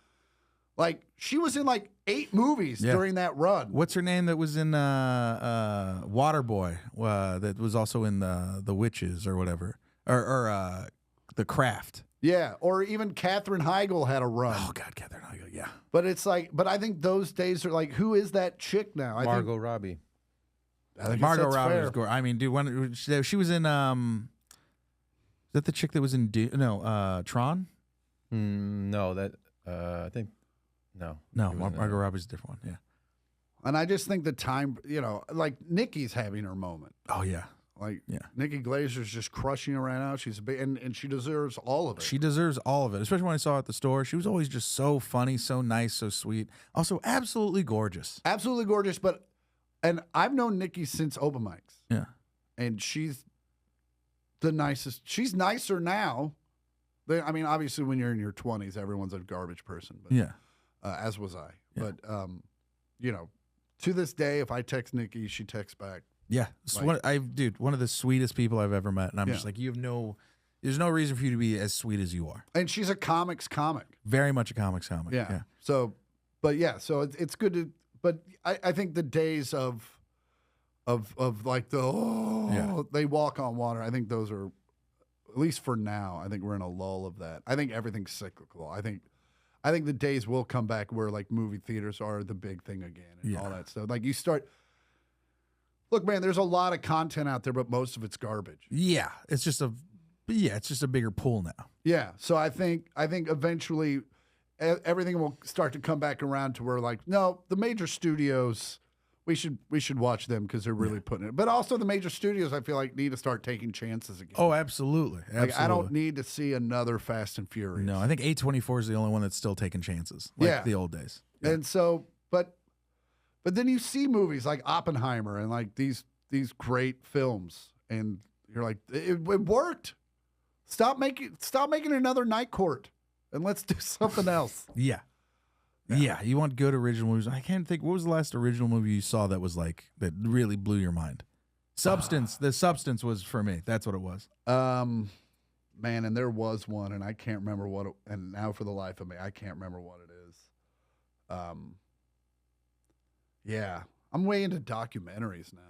Like she was in like 8 movies during that run. What's her name that was in Waterboy? That was also in the Witches or whatever, or The Craft. Yeah, or even Katherine Heigl had a run. Oh God, Katherine Heigl. Yeah, But it's like, but I think those days are like, who is that chick now? Margot Robbie. I think Margot that's Robbie fair. was gorgeous. I mean, dude, when she was in is that the chick that was in Tron? No, that I think no. No, She was in, Margot Robbie's a different one. Yeah. And I just think the time, like Nikki's having her moment. Oh yeah. Like Yeah. Nikki Glazer's just crushing it right now. She's a big, and she deserves all of it. She deserves all of it, especially when I saw her at the store. She was always just so funny, so nice, so sweet. Also, absolutely gorgeous. Absolutely gorgeous. And I've known Nikki since open mics, Yeah. and she's the nicest. She's nicer now. I mean, obviously, when you're in your 20s, everyone's a garbage person. But Yeah. as was I. Yeah. But to this day, if I text Nikki, she texts back. Yeah. Like- One of the sweetest people I've ever met. And I'm Yeah. just like, there's no reason for you to be as sweet as you are. And she's a comics comic. Very much a comics comic. Yeah. So, but yeah, so it's good to. But I think the days of like they walk on water. I think those are, at least for now. I think we're in a lull of that. I think everything's cyclical. I think the days will come back where like movie theaters are the big thing again and all that stuff. Like you start. Look, man, there's a lot of content out there, but most of it's garbage. Yeah. It's just a bigger pool now. Yeah. So I think eventually everything will start to come back around to where like, no, the major studios, we should watch them because they're really putting it. But also the major studios, I feel like need to start taking chances again. Oh, absolutely. Like I don't need to see another Fast and Furious. No, I think A24 is the only one that's still taking chances. Like the old days. Yeah. And so, but then you see movies like Oppenheimer and like these great films, and you're like, it worked. Stop making another Night Court, and let's do something else. Yeah. You want good original movies. I can't think. What was the last original movie you saw that was like, that really blew your mind? Substance. The Substance was for me. That's what it was. man, and there was one, and I can't remember what. And now, for the life of me, I can't remember what it is. Yeah, I'm way into documentaries now.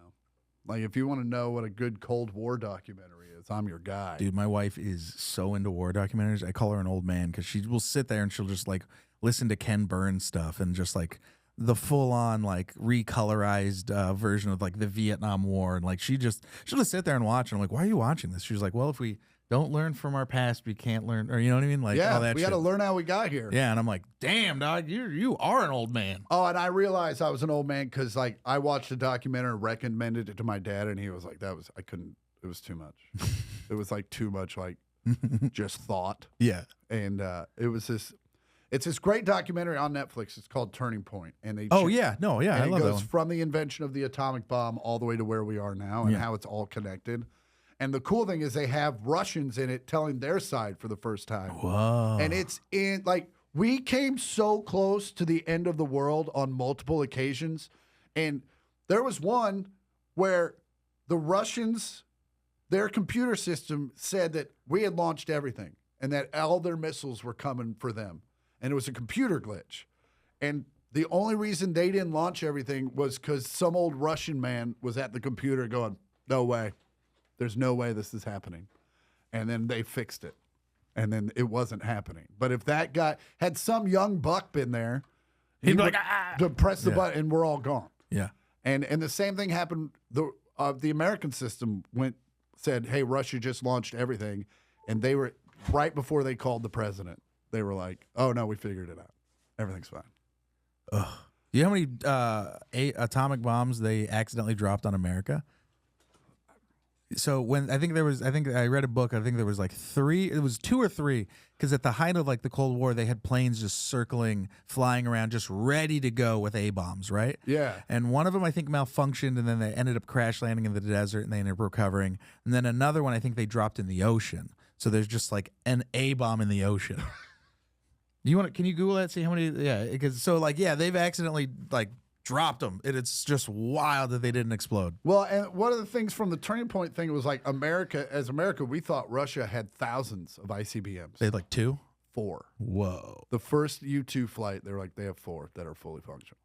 Like, if you want to know what a good Cold War documentary is, I'm your guy. Dude, my wife is so into war documentaries. I call her an old man because she will sit there and she'll just like listen to Ken Burns stuff and just like the full on like recolorized version of like the Vietnam War. And like she'll just sit there and watch. And I'm like, why are you watching this? She's like, well, if we don't learn from our past, we can't learn, or you know what I mean? Like, yeah, all that we shit. got to learn how we got here. Yeah, and I'm like, damn, dog, you are an old man. Oh, and I realized I was an old man because, like, I watched a documentary and recommended it to my dad, and he was like, I couldn't, it was too much. It was, like, too much, like, just thought. Yeah. And it's this great documentary on Netflix. It's called Turning Point. And they Oh, and yeah. No, yeah, I it love that goes one. from the invention of the atomic bomb all the way to where we are now and how it's all connected. And the cool thing is they have Russians in it telling their side for the first time. Whoa. And it's in, like, we came so close to the end of the world on multiple occasions. And there was one where the Russians, their computer system said that we had launched everything and that all their missiles were coming for them. And it was a computer glitch. And the only reason they didn't launch everything was because some old Russian man was at the computer going, no way. There's no way this is happening. And then they fixed it. And then it wasn't happening. But if that guy had some young buck been there, He'd be would like, ah! to press the button and we're all gone. Yeah. And the same thing happened. The American system said, hey, Russia just launched everything. And they were, right before they called the president, they were like, oh, no, we figured it out. Everything's fine. Ugh. Do you know how many atomic bombs they accidentally dropped on America? So I think I read a book. I think there was like 3. It was 2 or 3. Because at the height of like the Cold War, they had planes just circling, flying around, just ready to go with A bombs, right? Yeah. And one of them I think malfunctioned, and then they ended up crash landing in the desert, and they ended up recovering. And then another one I think they dropped in the ocean. So there's just like an A bomb in the ocean. Can you Google that? See how many? Yeah, because they've accidentally like dropped them. It's just wild that they didn't explode. Well, and one of the things from the Turning Point thing was like America, we thought Russia had thousands of ICBMs. They had like 2? 4. Whoa. The first U-2 flight, they were like, they have 4 that are fully functional.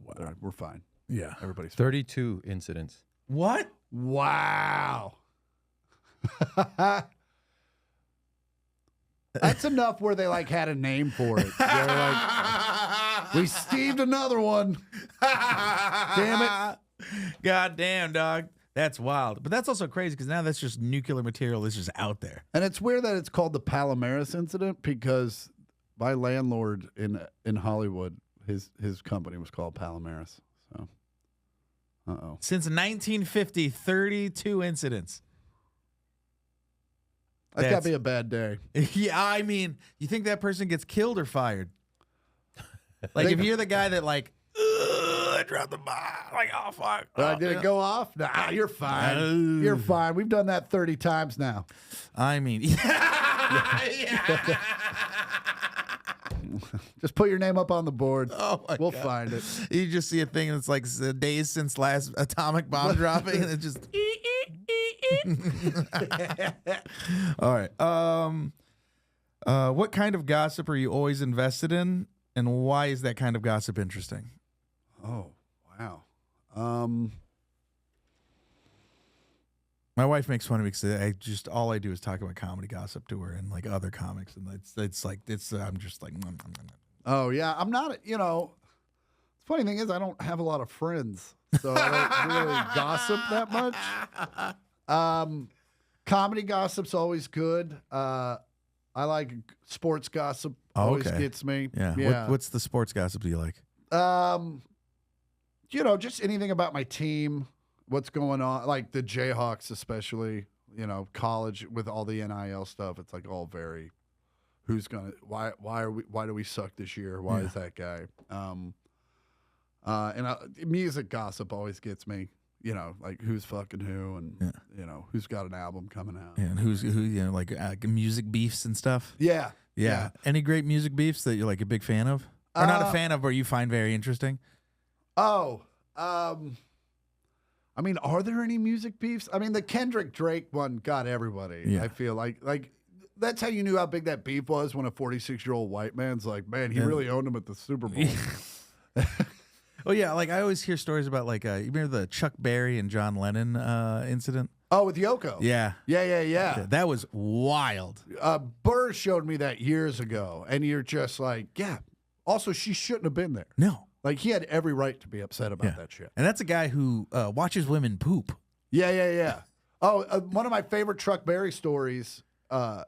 Wow. They're like, we're fine. Yeah. Everybody's fine. 32 incidents. What? Wow. That's enough where they like had a name for it. They're like, we Steved another one. Damn it. God damn, dog. That's wild. But that's also crazy because now that's just nuclear material that's just out there. And it's weird that it's called the Palomares incident because my landlord in Hollywood, his company was called Palomares. So, Since 1950, 32 incidents. That's got to be a bad day. Yeah, I mean, you think that person gets killed or fired? Like, if you're the guy that, like, I dropped the bomb. Like, oh, fuck. Did it go off? Nah, you're fine. You're fine. We've done that 30 times now. I mean, yeah. Just put your name up on the board. Oh my we'll God. find it. You just see a thing that's like days since last atomic bomb dropping, and it just. All right. What kind of gossip are you always invested in, and why is that kind of gossip interesting? Oh, wow. My wife makes fun of me because all I do is talk about comedy gossip to her and like other comics, and I'm just like. Oh yeah, I'm not. The funny thing is I don't have a lot of friends, so I don't really gossip that much. Comedy gossip's always good. I like sports gossip. Always gets me. Yeah. What's the sports gossip do you like? Just anything about my team. What's going on? Like the Jayhawks, especially. College with all the NIL stuff. It's like all very. Who's gonna? Why do we suck this year? Why is that guy? Music gossip always gets me. Like who's fucking who, and who's got an album coming out. Yeah, and who like music beefs and stuff. Yeah. Any great music beefs that you're like a big fan of, or not a fan of, or you find very interesting? I I mean, are there any music beefs? I mean, the Kendrick Drake one got everybody. Yeah. I feel like that's how you knew how big that beef was when a 46-year-old white man's like, man, he really owned him at the Super Bowl. Oh yeah, like I always hear stories about like you remember the Chuck Berry and John Lennon incident? Oh, with Yoko. Yeah. Yeah. That was wild. Burr showed me that years ago, and you're just like, yeah. Also, she shouldn't have been there. No. Like, he had every right to be upset about that shit. And that's a guy who watches women poop. Yeah. Oh, one of my favorite Chuck Berry stories, a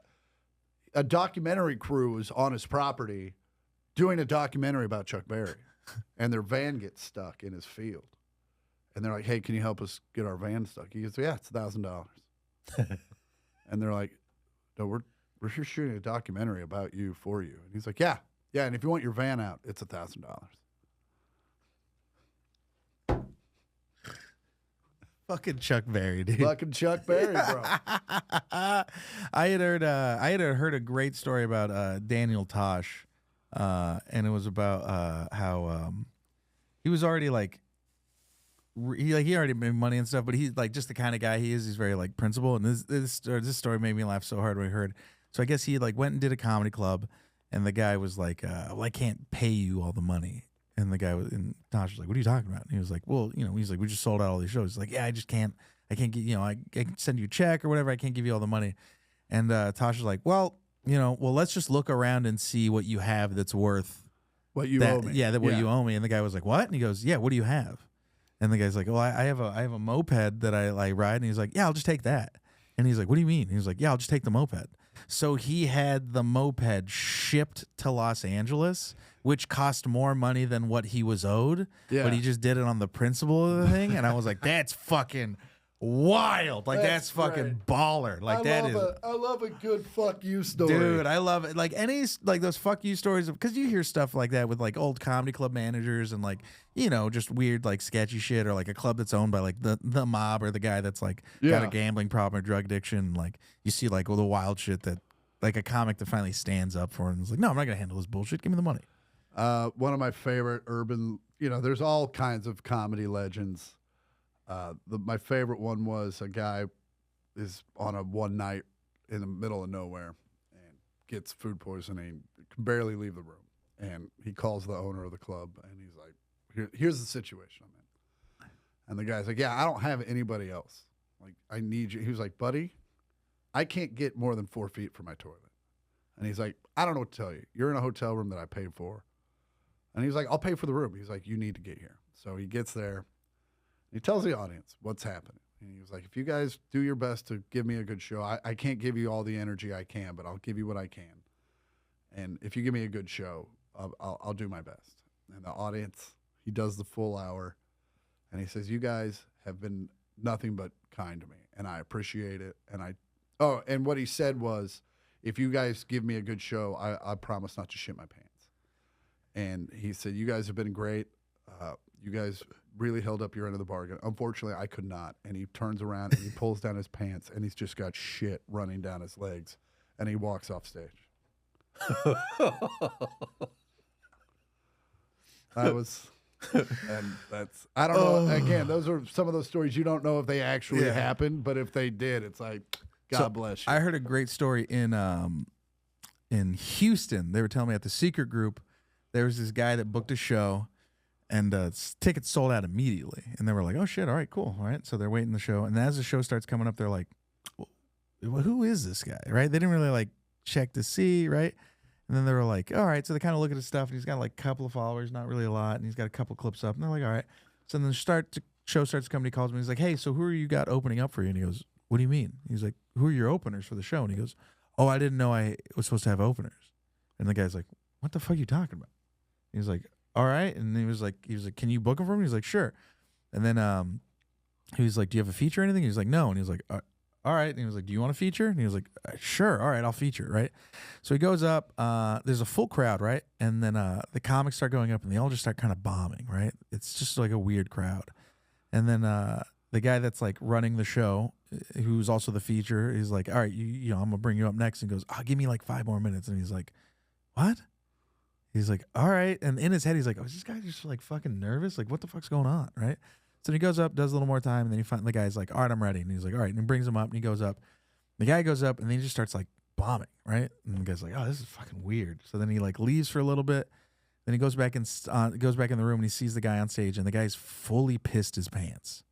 documentary crew was on his property doing a documentary about Chuck Berry, and their van gets stuck in his field. And they're like, hey, can you help us get our van stuck? He goes, yeah, it's $1,000. And they're like, no, we're just shooting a documentary about you, for you. And he's like, yeah, and if you want your van out, it's $1,000. Fucking Chuck Berry, dude. Fucking Chuck Berry, bro. I had heard a great story about Daniel Tosh, and it was about how he was already like he already made money and stuff, but he's like just the kind of guy he is. He's very like principled, and this story made me laugh so hard when I heard. So I guess he like went and did a comedy club, and the guy was like, "Well, I can't pay you all the money." And the guy was, and Tosh was like, "What are you talking about?" And he was like, "Well, he's like, we just sold out all these shows." He's like, "Yeah, I can't get, I can send you a check or whatever. I can't give you all the money." And Tosh was like, "Well, let's just look around and see what you have that's worth what you owe me." Yeah, what you owe me." And the guy was like, "What?" And he goes, "Yeah, what do you have?" And the guy's like, "Well, I have a moped that I like ride." And he's like, "Yeah, I'll just take that." And he's like, "What do you mean?" And he's like, "Yeah, I'll just take the moped." So he had the moped shipped to Los Angeles, which cost more money than what he was owed. Yeah. But he just did it on the principle of the thing. And I was like, that's fucking wild. Like, that's fucking great. baller. Like, I love a good fuck you story. Dude, I love it. Like like those fuck you stories, because you hear stuff like that with like old comedy club managers and like, just weird like sketchy shit, or like a club that's owned by like the mob, or the guy that's like got a gambling problem or drug addiction. Like you see like all the wild shit that like a comic that finally stands up for it and is like, no, I'm not gonna handle this bullshit. Give me the money. One of my favorite urban, there's all kinds of comedy legends. My favorite one was a guy is on a one night in the middle of nowhere and gets food poisoning, can barely leave the room. And he calls the owner of the club and he's like, here's the situation I'm in. And the guy's like, yeah, I don't have anybody else. Like, I need you. He was like, buddy, I can't get more than 4 feet from my toilet. And he's like, I don't know what to tell you. You're in a hotel room that I paid for. And he's like, I'll pay for the room. He's like, you need to get here. So he gets there. He tells the audience what's happening. And he was like, if you guys do your best to give me a good show, I can't give you all the energy I can, but I'll give you what I can. And if you give me a good show, I'll do my best. And the audience, he does the full hour. And he says, you guys have been nothing but kind to me. And I appreciate it. And what he said was, if you guys give me a good show, I promise not to shit my pants. And he said, you guys have been great. You guys really held up your end of the bargain. Unfortunately, I could not. And he turns around and he pulls down his pants and he's just got shit running down his legs. And he walks off stage. I don't know. Again, those are some of those stories you don't know if they actually happened, but if they did, it's like, God bless you. I heard a great story in Houston. They were telling me at the Secret Group, there was this guy that booked a show, and tickets sold out immediately. And they were like, oh, shit, all right, cool. All right, so they're waiting the show. And as the show starts coming up, they're like, well, who is this guy, right? They didn't really, like, check to see, right? And then they were like, all right, so they kind of look at his stuff, and he's got, like, a couple of followers, not really a lot, and he's got a couple clips up. And they're like, all right. So then the show starts coming, he calls me, he's like, hey, so who are you got opening up for you? And he goes, what do you mean? He's like, who are your openers for the show? And he goes, oh, I didn't know I was supposed to have openers. And the guy's like, what the fuck are you talking about? He's like, all right. And he was like, can you book him for me? He's like, sure. And then he was like, do you have a feature or anything? He's like, no. And he was like, all right. And he was like, do you want a feature? And he was like, sure. All right, I'll feature, right? So he goes up. There's a full crowd, right? And then the comics start going up, and they all just start kind of bombing, right? It's just like a weird crowd. And then the guy that's like running the show, who's also the feature, he's like, all right, I'm going to bring you up next. And goes, give me like 5 more minutes. And he's like, what? He's like, all right. And in his head, he's like, oh, is this guy just like fucking nervous? Like, what the fuck's going on, right? So he goes up, does a little more time, and then the guy's like, all right, I'm ready. And he's like, all right. And he brings him up, and he goes up. The guy goes up, and then he just starts like bombing, right? And the guy's like, oh, this is fucking weird. So then he like leaves for a little bit. Then he goes back in the room, and he sees the guy on stage, and the guy's fully pissed his pants.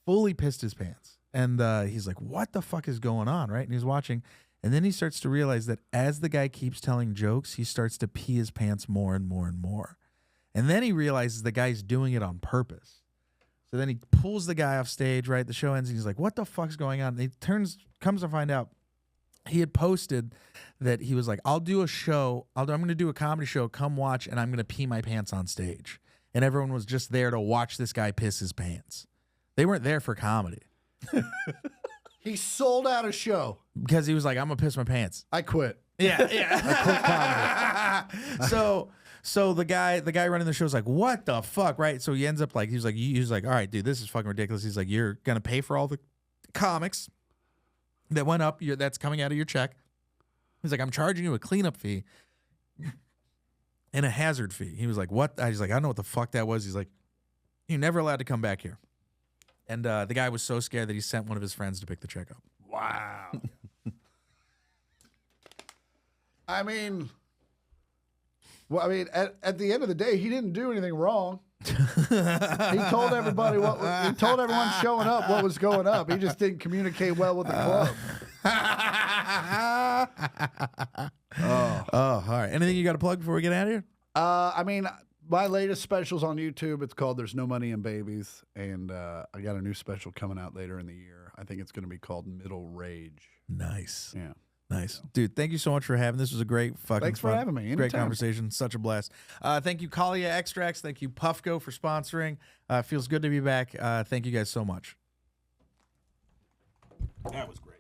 Fully pissed his pants. And he's like, what the fuck is going on, right? And he's watching. And then he starts to realize that as the guy keeps telling jokes, he starts to pee his pants more and more and more. And then he realizes the guy's doing it on purpose. So then he pulls the guy off stage, right? The show ends, and he's like, what the fuck's going on? And he comes to find out he had posted that he was like, I'll do a show. I'm going to do a comedy show. Come watch, and I'm going to pee my pants on stage. And everyone was just there to watch this guy piss his pants. They weren't there for comedy. He sold out a show. Because he was like, I'm going to piss my pants. I quit. Yeah, yeah. I quit comedy. So the guy running the show is like, what the fuck, right? So he ends up like, he's like, all right, dude, this is fucking ridiculous. He's like, you're gonna pay for all the comics that went up. That's coming out of your check. He's like, I'm charging you a cleanup fee and a hazard fee. He was like, what? He's like, I don't know what the fuck that was. He's like, you're never allowed to come back here. And the guy was so scared that he sent one of his friends to pick the check up. Wow. I mean, at the end of the day, he didn't do anything wrong. He told everybody he told everyone showing up what was going up. He just didn't communicate well with the club. Oh, all right. Anything you got to plug before we get out of here? I mean, my latest special's on YouTube. It's called There's No Money in Babies. And I got a new special coming out later in the year. I think it's going to be called Middle Rage. Nice. Yeah. Nice. Dude, thank you so much for having this. Was a great fucking Thanks for having me. Anytime. Great conversation. Such a blast. Thank you, Kalia Extracts. Thank you, Puffco, for sponsoring. Feels good to be back. Thank you guys so much. That was great.